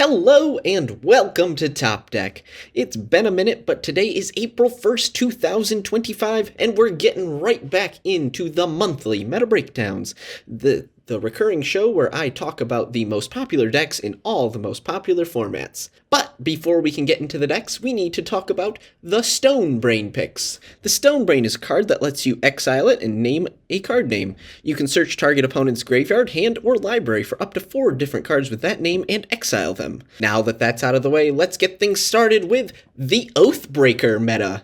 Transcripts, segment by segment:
Hello and welcome to Top Deck. It's been a minute, but today is April 1st, 2025, and we're getting right back into the monthly meta breakdowns, the recurring show where I talk about the most popular decks in all the most popular formats. But before we can get into the decks, we need to talk about the Stone Brain picks. The Stone Brain is a card that lets you exile it and name a card name. You can search target opponent's graveyard, hand, or library for up to 4 different cards with that name and exile them. Now that that's out of the way, let's get things started with the Oathbreaker Meta.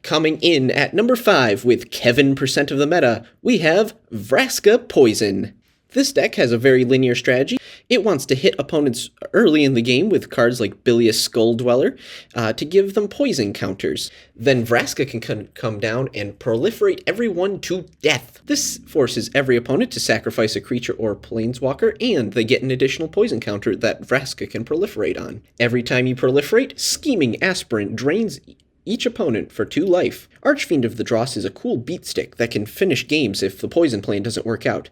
Coming in at number 5 with Kevin% of the meta, we have Vraska Poison. This deck has a very linear strategy. It wants to hit opponents early in the game with cards like Bilious Skull Dweller to give them poison counters. Then Vraska can come down and proliferate everyone to death. This forces every opponent to sacrifice a creature or planeswalker, and they get an additional poison counter that Vraska can proliferate on. Every time you proliferate, Scheming Aspirant drains each opponent for 2 life. Archfiend of the Dross is a cool beat stick that can finish games if the poison plan doesn't work out.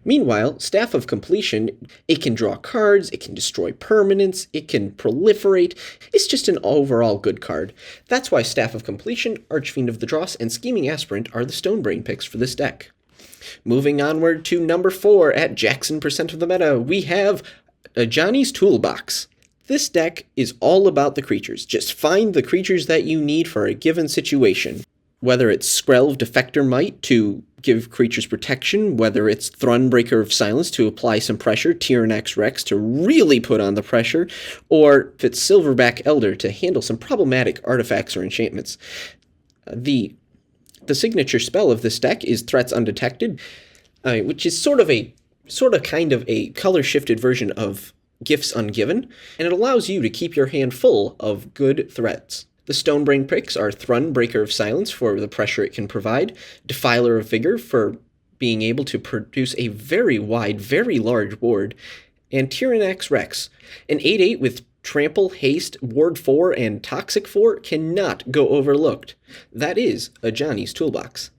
Meanwhile, Staff of Completion, it can draw cards, it can destroy permanents, it can proliferate. It's just an overall good card. That's why Staff of Completion, Archfiend of the Dross, and Scheming Aspirant are the Stonebrain picks for this deck. Moving onward to number 4 at Jackson% of the meta, we have Johnny's Toolbox. This deck is all about the creatures. Just find the creatures that you need for a given situation. Whether it's Skrelv Defector Might to give creatures protection, whether it's Thronebreaker of Silence to apply some pressure, Tyrannax Rex to really put on the pressure, or if it's Silverback Elder to handle some problematic artifacts or enchantments. The signature spell of this deck is Threats Undetected, which is sort of a color-shifted version of Gifts Ungiven, and it allows you to keep your hand full of good threats. The Stonebrain picks are Thronebreaker of Silence for the pressure it can provide, Defiler of Vigor for being able to produce a very wide, very large board, and Tyrannax Rex. An 8/8 with Trample, Haste, Ward 4, and Toxic 4 cannot go overlooked. That is a Johnny's Toolbox.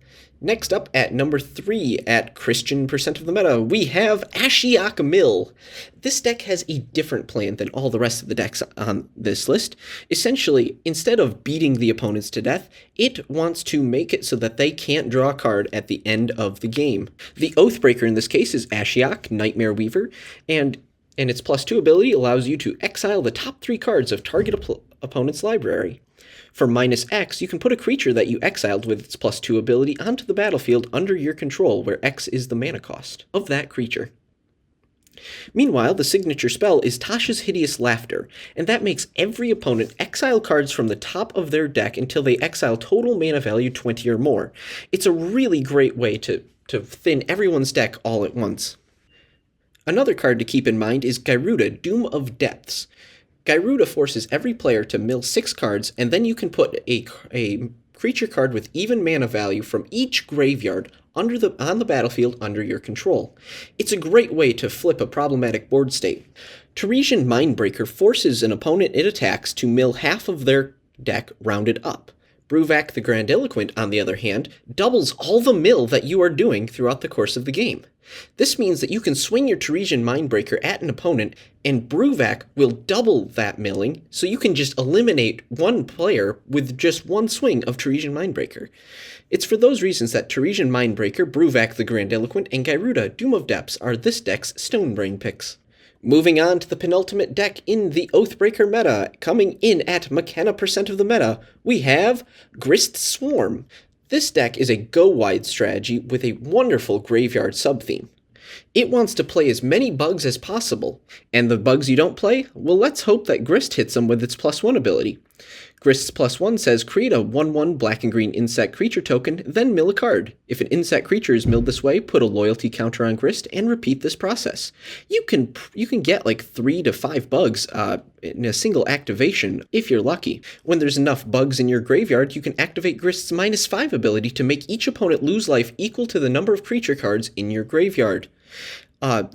Next up at number 3 at Christian% of the meta, we have Ashiok Mill. This deck has a different plan than all the rest of the decks on this list. Essentially, instead of beating the opponents to death, it wants to make it so that they can't draw a card at the end of the game. The Oathbreaker in this case is Ashiok, Nightmare Weaver, and its +2 ability allows you to exile the top 3 cards of target opponent's library. For -X, you can put a creature that you exiled with its +2 ability onto the battlefield under your control, where X is the mana cost of that creature. Meanwhile, the signature spell is Tasha's Hideous Laughter, and that makes every opponent exile cards from the top of their deck until they exile total mana value 20 or more. It's a really great way to thin everyone's deck all at once. Another card to keep in mind is Gyruda, Doom of Depths. Gyruda forces every player to mill 6 cards, and then you can put a creature card with even mana value from each graveyard on the battlefield under your control. It's a great way to flip a problematic board state. Teresian Mindbreaker forces an opponent it attacks to mill half of their deck rounded up. Bruvak the Grandiloquent, on the other hand, doubles all the mill that you are doing throughout the course of the game. This means that you can swing your Teresian Mindbreaker at an opponent, and Bruvak will double that milling, so you can just eliminate one player with just one swing of Teresian Mindbreaker. It's for those reasons that Teresian Mindbreaker, Bruvak the Grandiloquent, and Gyruda, Doom of Depths are this deck's Stonebrain picks. Moving on to the penultimate deck in the Oathbreaker meta, coming in at McKenna% of the meta, we have Grist Swarm. This deck is a go-wide strategy with a wonderful graveyard sub-theme. It wants to play as many bugs as possible, and the bugs you don't play? Well, let's hope that Grist hits them with its +1 ability. Grist's +1 says create a 1/1 black and green insect creature token, then mill a card. If an insect creature is milled this way, put a loyalty counter on Grist and repeat this process. You can get like 3 to 5 bugs in a single activation if you're lucky. When there's enough bugs in your graveyard, you can activate Grist's -5 ability to make each opponent lose life equal to the number of creature cards in your graveyard.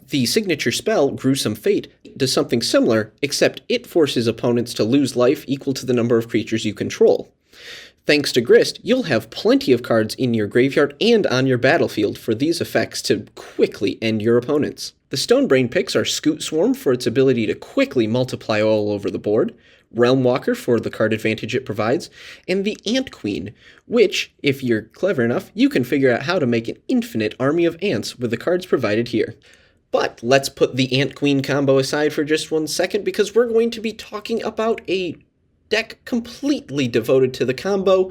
The signature spell, Gruesome Fate, does something similar, except it forces opponents to lose life equal to the number of creatures you control. Thanks to Grist, you'll have plenty of cards in your graveyard and on your battlefield for these effects to quickly end your opponents. The Stonebrain picks are Scoot Swarm for its ability to quickly multiply all over the board, Realm Walker for the card advantage it provides, and the Ant Queen, which, if you're clever enough, you can figure out how to make an infinite army of ants with the cards provided here. But let's put the Ant Queen combo aside for just 1 second, because we're going to be talking about a deck completely devoted to the combo.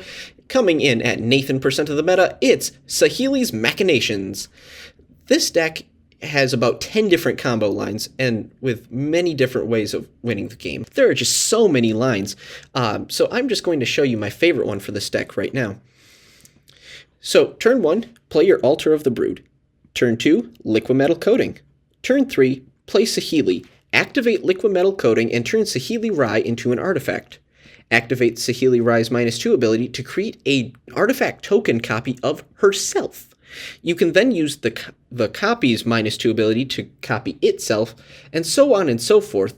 Coming in at Nathan% of the meta, it's Saheeli's Machinations. This deck has about 10 different combo lines, and with many different ways of winning the game. There are just so many lines, so I'm just going to show you my favorite one for this deck right now. So, turn 1, play your Altar of the Brood. Turn 2, Liquimetal Coating. Turn 3, play Saheeli. Activate Liquimetal Coating and turn Saheeli Rai into an artifact. Activate Saheeli Rai's -2 ability to create an artifact token copy of herself. You can then use the copy's -2 ability to copy itself, and so on and so forth.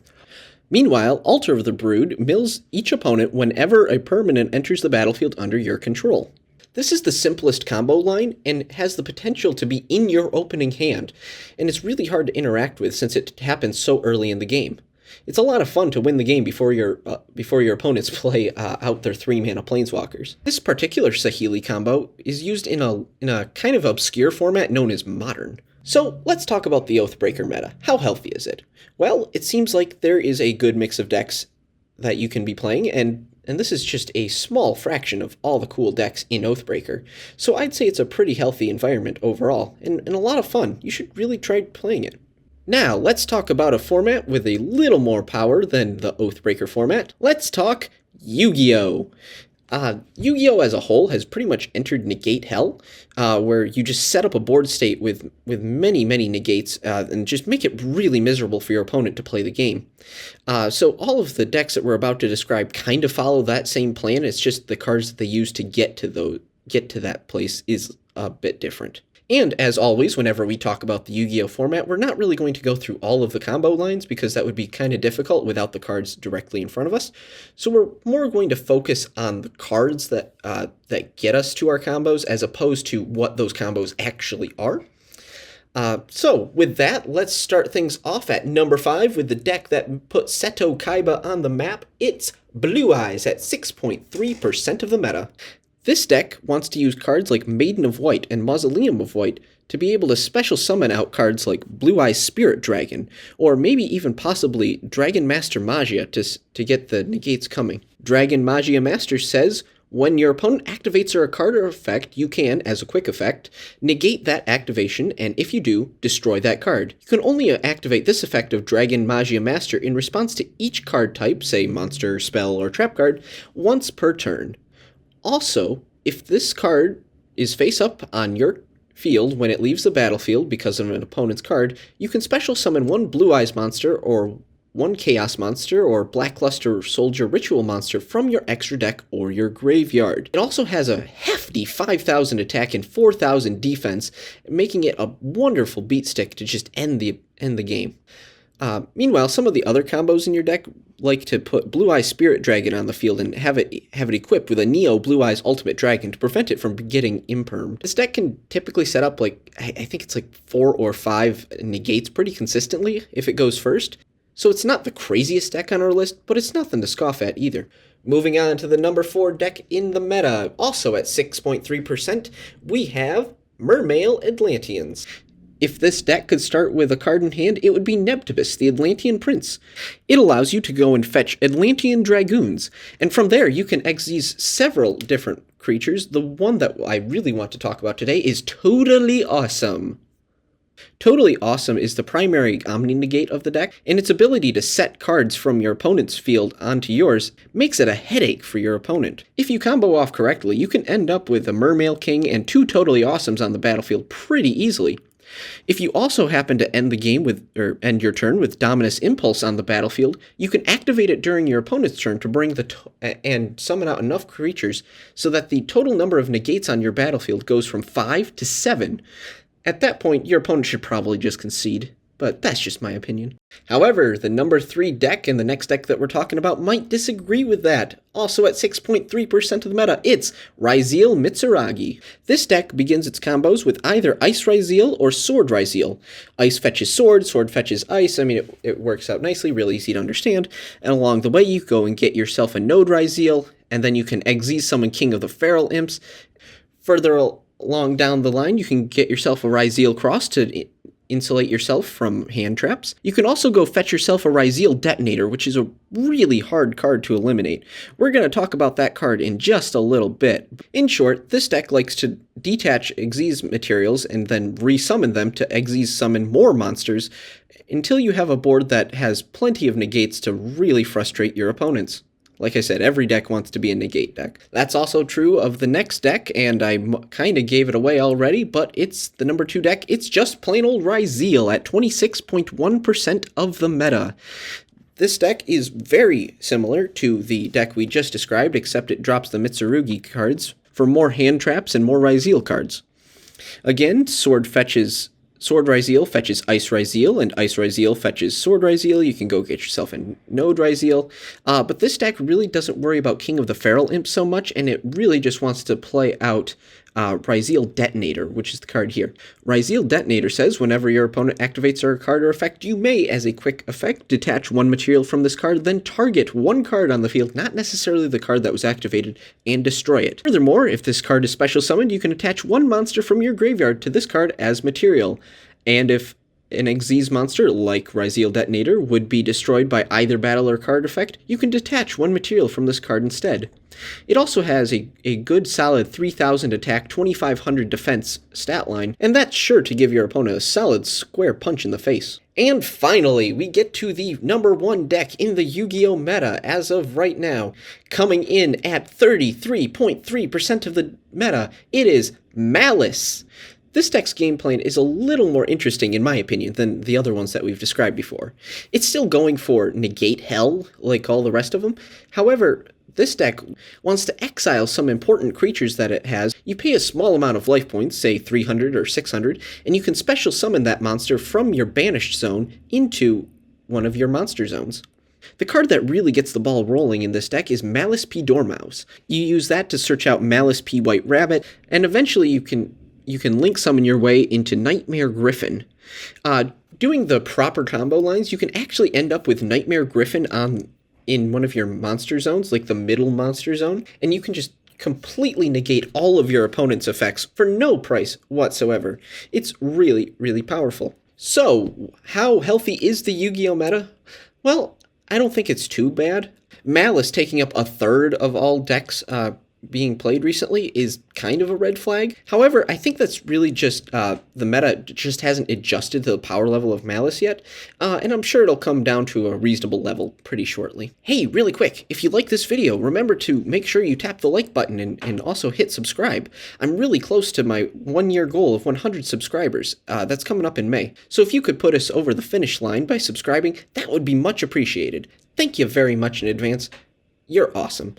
Meanwhile, Altar of the Brood mills each opponent whenever a permanent enters the battlefield under your control. This is the simplest combo line, and has the potential to be in your opening hand, and it's really hard to interact with since it happens so early in the game. It's a lot of fun to win the game before your opponents play out their 3-mana planeswalkers. This particular Saheeli combo is used in a kind of obscure format known as Modern. So let's talk about the Oathbreaker meta. How healthy is it? Well, it seems like there is a good mix of decks that you can be playing, and this is just a small fraction of all the cool decks in Oathbreaker. So I'd say it's a pretty healthy environment overall, and a lot of fun. You should really try playing it. Now, let's talk about a format with a little more power than the Oathbreaker format. Let's talk Yu-Gi-Oh! Yu-Gi-Oh! As a whole has pretty much entered Negate Hell, where you just set up a board state with many, many negates, and just make it really miserable for your opponent to play the game. So all of the decks that we're about to describe kind of follow that same plan. It's just the cards that they use to get to that place is a bit different. And as always, whenever we talk about the Yu-Gi-Oh! Format, we're not really going to go through all of the combo lines because that would be kind of difficult without the cards directly in front of us. So we're more going to focus on the cards that get us to our combos as opposed to what those combos actually are. So with that, let's start things off at number 5 with the deck that put Seto Kaiba on the map. It's Blue Eyes at 6.3% of the meta. This deck wants to use cards like Maiden of White and Mausoleum of White to be able to special summon out cards like Blue Eyes Spirit Dragon, or maybe even possibly Dragon Master Magia to get the negates coming. Dragon Magia Master says, when your opponent activates a card or effect, you can, as a quick effect, negate that activation, and if you do, destroy that card. You can only activate this effect of Dragon Magia Master in response to each card type, say monster, spell, or trap card, once per turn. Also, if this card is face up on your field when it leaves the battlefield because of an opponent's card, you can special summon one Blue Eyes monster or one Chaos monster or Blackluster Soldier Ritual monster from your extra deck or your graveyard. It also has a hefty 5,000 attack and 4,000 defense, making it a wonderful beat stick to just end the game. Meanwhile, some of the other combos in your deck like to put Blue Eyes Spirit Dragon on the field and have it equipped with a Neo Blue Eyes Ultimate Dragon to prevent it from getting impermed. This deck can typically set up I think it's 4 or 5 negates pretty consistently if it goes first. So it's not the craziest deck on our list, but it's nothing to scoff at either. Moving on to the number 4 deck in the meta, also at 6.3%, we have Mermail Atlanteans. If this deck could start with a card in hand, it would be Nebtibus, the Atlantean Prince. It allows you to go and fetch Atlantean Dragoons, and from there you can exile several different creatures. The one that I really want to talk about today is Totally Awesome. Totally Awesome is the primary Omni-Negate of the deck, and its ability to set cards from your opponent's field onto yours makes it a headache for your opponent. If you combo off correctly, you can end up with a Mermail King and 2 Totally Awesomes on the battlefield pretty easily. If you also happen to end end your turn with Dominus Impulse on the battlefield, you can activate it during your opponent's turn to bring and summon out enough creatures so that the total number of negates on your battlefield goes from 5 to 7. At that point, your opponent should probably just concede. but that's just my opinion. However, the number 3 deck and the next deck that we're talking about might disagree with that. Also at 6.3% of the meta, it's Ryzeal Mitsuragi. This deck begins its combos with either Ice Ryzeal or Sword Ryzeal. Ice fetches Sword, Sword fetches Ice. I mean, it works out nicely, really easy to understand. And along the way, you go and get yourself a Node Ryzeal, and then you can Xyz summon King of the Feral Imps. Further along down the line, you can get yourself a Ryzeal Cross to insulate yourself from hand traps. You can also go fetch yourself a Ryzeal Detonator, which is a really hard card to eliminate. We're going to talk about that card in just a little bit. In short, this deck likes to detach Xyz materials and then resummon them to Xyz summon more monsters until you have a board that has plenty of negates to really frustrate your opponents. Like I said, every deck wants to be a negate deck. That's also true of the next deck, and I kind of gave it away already, but it's the number 2 deck. It's just plain old Ryzeal at 26.1% of the meta. This deck is very similar to the deck we just described, except it drops the Mitsuragi cards for more hand traps and more Ryzeal cards. Again, Sword Ryzeal fetches Ice Ryzeal, and Ice Ryzeal fetches Sword Ryzeal. You can go get yourself a Node Ryzeal. But this deck really doesn't worry about King of the Feral Imps so much, and it really just wants to play out Ryzeal Detonator, which is the card here. Ryzeal Detonator says whenever your opponent activates a card or effect, you may, as a quick effect, detach one material from this card, then target one card on the field, not necessarily the card that was activated, and destroy it. Furthermore, if this card is special summoned, you can attach one monster from your graveyard to this card as material. And if an Xyz monster, like Ryzeal Detonator, would be destroyed by either battle or card effect, you can detach one material from this card instead. It also has a good solid 3000 attack, 2500 defense stat line, and that's sure to give your opponent a solid square punch in the face. And finally, we get to the number 1 deck in the Yu-Gi-Oh! Meta as of right now. Coming in at 33.3% of the meta, it is Malice. This deck's game plan is a little more interesting, in my opinion, than the other ones that we've described before. It's still going for negate hell, like all the rest of them. However, this deck wants to exile some important creatures that it has. You pay a small amount of life points, say 300 or 600, and you can special summon that monster from your banished zone into one of your monster zones. The card that really gets the ball rolling in this deck is Malice P. Dormouse. You use that to search out Malice P. White Rabbit, and eventually you can link summon your way into Nightmare Griffin. Doing the proper combo lines, you can actually end up with Nightmare Griffin in one of your monster zones, like the middle monster zone, and you can just completely negate all of your opponent's effects for no price whatsoever. It's really, really powerful. So, how healthy is the Yu-Gi-Oh! Meta? Well, I don't think it's too bad. Malice taking up a third of all decks being played recently is kind of a red flag. However, I think that's really just the meta just hasn't adjusted to the power level of Malice yet, and I'm sure it'll come down to a reasonable level pretty shortly. Hey, really quick, if you like this video, remember to make sure you tap the like button and also hit subscribe. I'm really close to my 1-year goal of 100 subscribers. That's coming up in May. So if you could put us over the finish line by subscribing, that would be much appreciated. Thank you very much in advance. You're awesome.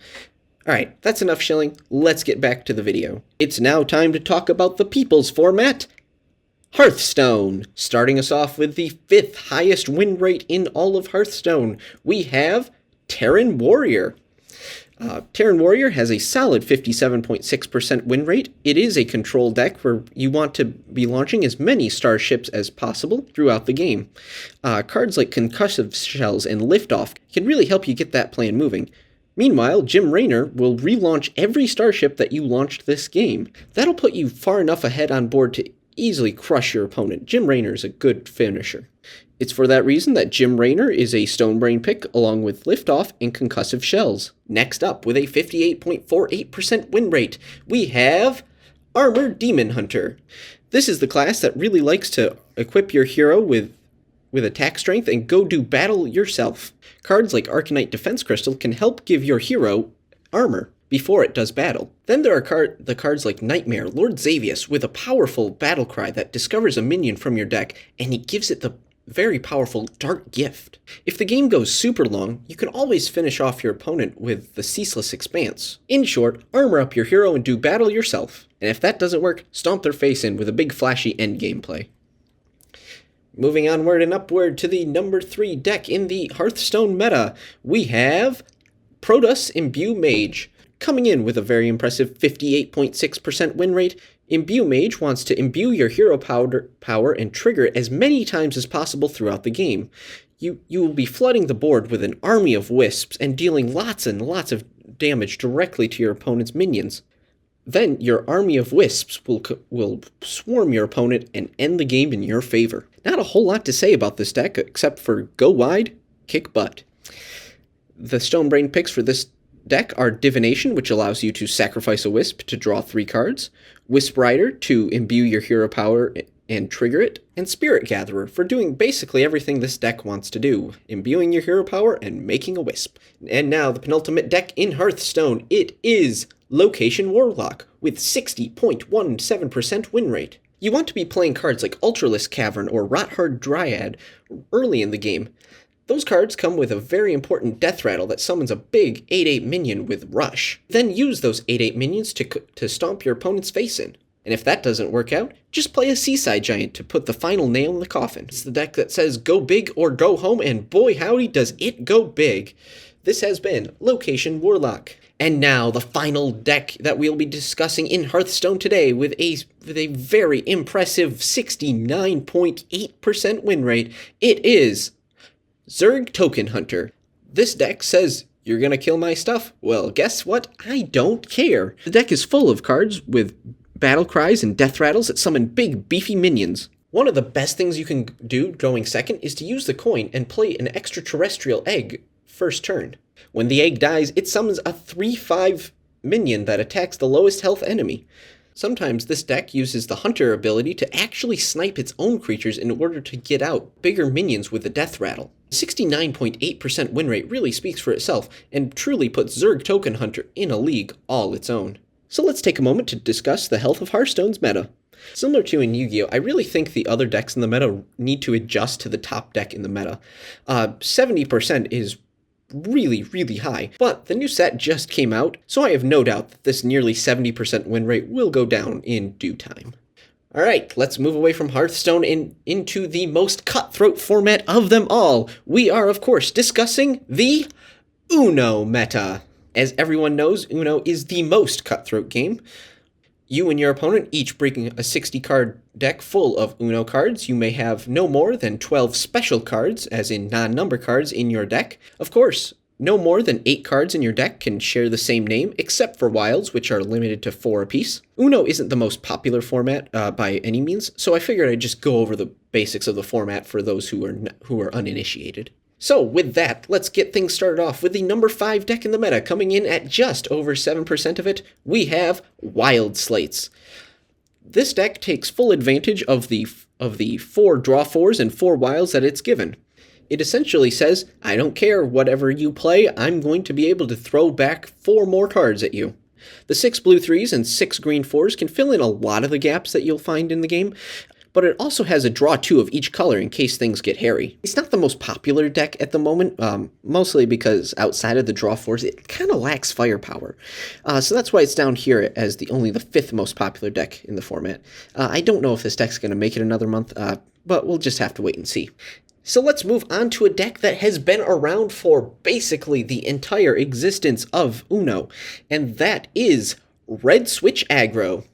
Alright, that's enough shilling. Let's get back to the video. It's now time to talk about the People's format, Hearthstone. Starting us off with the 5th highest win rate in all of Hearthstone, we have Terran Warrior. Terran Warrior has a solid 57.6% win rate. It is a control deck where you want to be launching as many starships as possible throughout the game. Cards like Concussive Shells and Liftoff can really help you get that plan moving. Meanwhile, Jim Raynor will relaunch every starship that you launched this game. That'll put you far enough ahead on board to easily crush your opponent. Jim Raynor is a good finisher. It's for that reason that Jim Raynor is a Stonebrain pick along with Liftoff and Concussive Shells. Next up, with a 58.48% win rate, we have Armored Demon Hunter. This is the class that really likes to equip your hero with attack strength and go do battle yourself. Cards like Arcanite Defense Crystal can help give your hero armor before it does battle. Then there are the cards like Nightmare, Lord Xavius, with a powerful battle cry that discovers a minion from your deck, and he gives it the very powerful Dark Gift. If the game goes super long, you can always finish off your opponent with the Ceaseless Expanse. In short, armor up your hero and do battle yourself. And if that doesn't work, stomp their face in with a big flashy endgame play. Moving onward and upward to the number 3 deck in the Hearthstone meta, we have Protoss Imbue Mage. Coming in with a very impressive 58.6% win rate, Imbue Mage wants to imbue your hero power and trigger it as many times as possible throughout the game. You will be flooding the board with an army of wisps and dealing lots and lots of damage directly to your opponent's minions. Then your army of wisps will swarm your opponent and end the game in your favor. Not a whole lot to say about this deck except for go wide, kick butt. The Stonebrain picks for this deck are Divination, which allows you to sacrifice a wisp to draw 3 cards, Wisp Rider to imbue your hero power and trigger it, and Spirit Gatherer for doing basically everything this deck wants to do, imbuing your hero power and making a wisp. And now the penultimate deck in Hearthstone, it is Location Warlock with 60.17% win rate. You want to be playing cards like Ultralisk Cavern or Rothard Dryad early in the game. Those cards come with a very important death rattle that summons a big 8/8 minion with Rush. Then use those 8/8 minions to stomp your opponent's face in. And if that doesn't work out, just play a Seaside Giant to put the final nail in the coffin. It's the deck that says go big or go home, and boy howdy does it go big. This has been Location Warlock. And now the final deck that we'll be discussing in Hearthstone today with a very impressive 69.8% win rate. It is Zerg Token Hunter. This deck says, you're gonna kill my stuff? Well, guess what? I don't care. The deck is full of cards with battle cries and death rattles that summon big, beefy minions. One of the best things you can do going second is to use the coin and play an extraterrestrial egg first turn. When the egg dies, it summons a 3/5 minion that attacks the lowest health enemy. Sometimes this deck uses the Hunter ability to actually snipe its own creatures in order to get out bigger minions with the death rattle. 69.8% win rate really speaks for itself and truly puts Zerg Token Hunter in a league all its own. So let's take a moment to discuss the health of Hearthstone's meta. Similar to in Yu-Gi-Oh!, I really think the other decks in the meta need to adjust to the top deck in the meta. 70% is really, really high, but the new set just came out, so I have no doubt that this nearly 70% win rate will go down in due time. Alright, let's move away from Hearthstone into the most cutthroat format of them all. We are, of course, discussing the Uno meta. As everyone knows, Uno is the most cutthroat game. You and your opponent each bring a 60-card deck full of Uno cards. You may have no more than 12 special cards, as in non-number cards, in your deck. Of course, no more than 8 cards in your deck can share the same name, except for wilds, which are limited to 4 apiece. Uno isn't the most popular format by any means, so I figured I'd just go over the basics of the format for those who are uninitiated. So with that, let's get things started off with the number 5 deck in the meta. Coming in at just over 7% of it, we have Wild Slates. This deck takes full advantage of the 4 draw 4s and 4 wilds that it's given. It essentially says, I don't care whatever you play, I'm going to be able to throw back 4 more cards at you. The 6 blue 3s and 6 green 4s can fill in a lot of the gaps that you'll find in the game, but it also has a draw 2 of each color in case things get hairy. It's not the most popular deck at the moment, mostly because outside of the draw 4s, it kind of lacks firepower. So that's why it's down here as only the 5th most popular deck in the format. I don't know if this deck's going to make it another month, but we'll just have to wait and see. So let's move on to a deck that has been around for basically the entire existence of Uno, and that is Red Switch Aggro.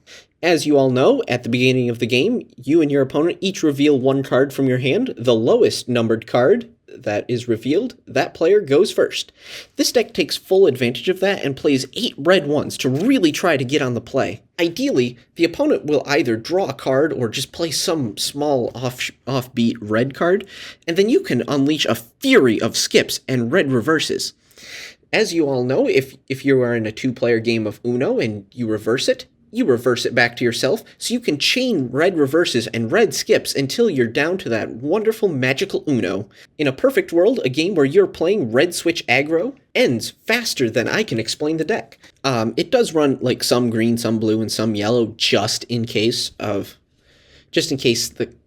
As you all know, at the beginning of the game, you and your opponent each reveal 1 card from your hand. The lowest numbered card that is revealed, that player goes first. This deck takes full advantage of that and plays 8 red 1s to really try to get on the play. Ideally, the opponent will either draw a card or just play some small offbeat red card, and then you can unleash a fury of skips and red reverses. As you all know, if you are in a 2-player game of Uno and you reverse it back to yourself, so you can chain red reverses and red skips until you're down to that wonderful magical Uno. In a perfect world, a game where you're playing Red Switch Aggro ends faster than I can explain the deck. It does run like some green, some blue, and some yellow just in case the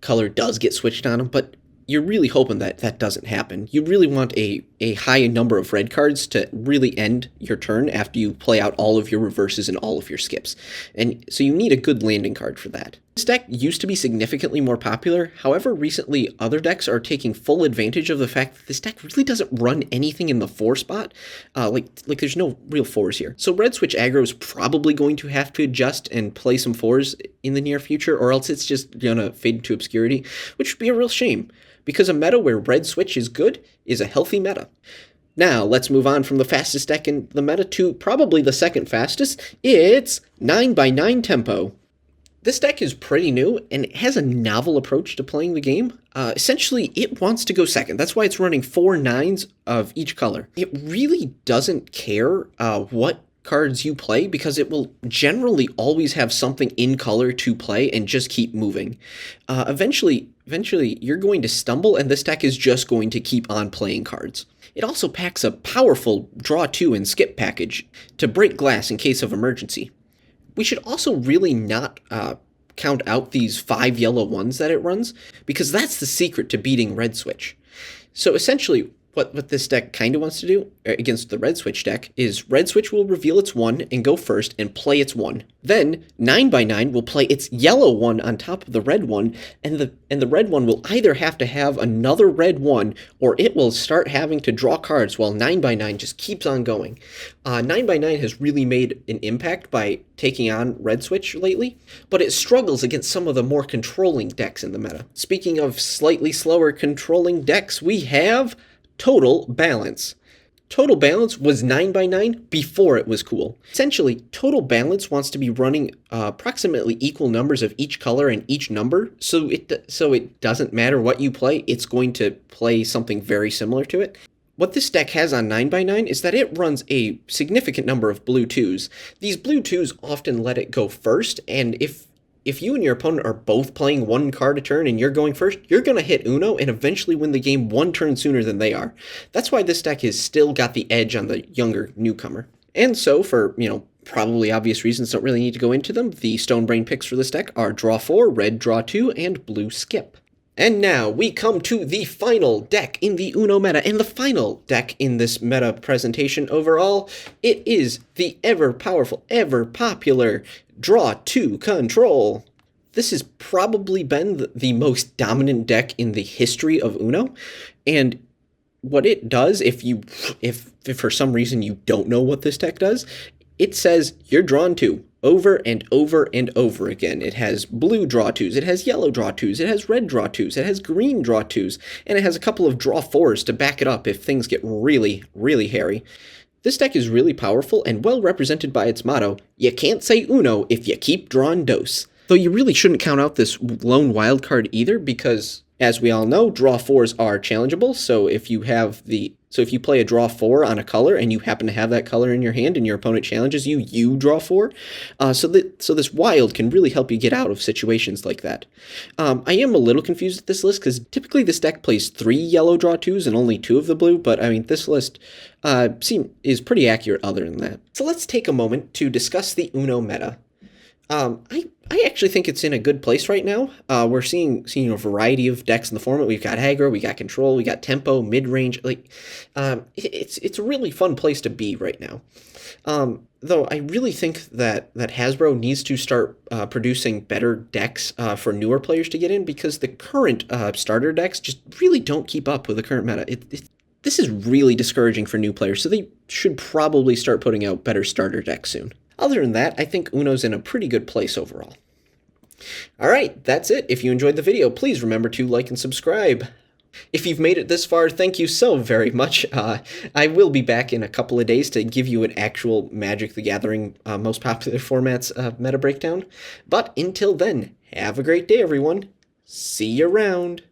color does get switched on them, but you're really hoping that that doesn't happen. You really want a a high number of red cards to really end your turn after you play out all of your reverses and all of your skips. And so you need a good landing card for that. This deck used to be significantly more popular. However, recently other decks are taking full advantage of the fact that this deck really doesn't run anything in the 4 spot. Like there's no real 4s here. So red switch aggro is probably going to have to adjust and play some 4s in the near future, or else it's just gonna fade into obscurity, which would be a real shame, because a meta where red switch is good is a healthy meta. Now, let's move on from the fastest deck in the meta to probably the second fastest. It's 9x9 Tempo. This deck is pretty new, and it has a novel approach to playing the game. Essentially, it wants to go second. That's why it's running 4 9s of each color. It really doesn't care what cards you play, because it will generally always have something in color to play and just keep moving. Eventually, you're going to stumble, and this deck is just going to keep on playing cards. It also packs a powerful draw 2 and skip package to break glass in case of emergency. We should also really not count out these 5 yellow ones that it runs, because that's the secret to beating red switch. So essentially, what this deck kind of wants to do against the red switch deck is red switch will reveal its 1 and go first and play its 1. Then 9x9 will play its yellow 1 on top of the red 1, and the red 1 will either have to have another red 1, or it will start having to draw cards while 9x9 just keeps on going. 9x9 has really made an impact by taking on red switch lately, but it struggles against some of the more controlling decks in the meta. Speaking of slightly slower controlling decks, we have Total Balance. Total Balance was 9x9 before it was cool. Essentially, Total Balance wants to be running approximately equal numbers of each color and each number, so it doesn't matter what you play, it's going to play something very similar to it. What this deck has on 9x9 is that it runs a significant number of blue 2s. These blue 2s often let it go first, and if you and your opponent are both playing 1 card a turn and you're going first, you're going to hit Uno and eventually win the game 1 turn sooner than they are. That's why this deck has still got the edge on the younger newcomer. And so, for, probably obvious reasons, don't really need to go into them, the Stone Brain picks for this deck are draw 4, red draw 2, and blue skip. And now we come to the final deck in the Uno meta, and the final deck in this meta presentation overall. It is the ever-powerful, ever-popular Draw 2 Control. This has probably been the most dominant deck in the history of Uno, and what it does, if for some reason you don't know what this deck does, it says you're drawn 2. Over and over and over again. It has blue draw 2s, it has yellow draw 2s, it has red draw 2s, it has green draw 2s, and it has a couple of draw 4s to back it up if things get really, really hairy. This deck is really powerful and well represented by its motto, you can't say Uno if you keep drawing dos. Though you really shouldn't count out this lone wildcard either, because, as we all know, draw 4s are challengeable, so if you play a draw 4 on a color and you happen to have that color in your hand and your opponent challenges you, you draw 4. So this wild can really help you get out of situations like that. I am a little confused with this list because typically this deck plays 3 yellow draw 2s and only 2 of the blue, but I mean, this list is pretty accurate other than that. So let's take a moment to discuss the Uno meta. I actually think it's in a good place right now. We're seeing a variety of decks in the format. We've got aggro, we got control, we got tempo, mid-range. It's a really fun place to be right now. Though I really think that Hasbro needs to start producing better decks for newer players to get in, because the current starter decks just really don't keep up with the current meta. This is really discouraging for new players, so they should probably start putting out better starter decks soon. Other than that, I think Uno's in a pretty good place overall. Alright, that's it. If you enjoyed the video, please remember to like and subscribe. If you've made it this far, thank you so very much. I will be back in a couple of days to give you an actual Magic the Gathering most popular formats meta breakdown. But until then, have a great day, everyone. See you around.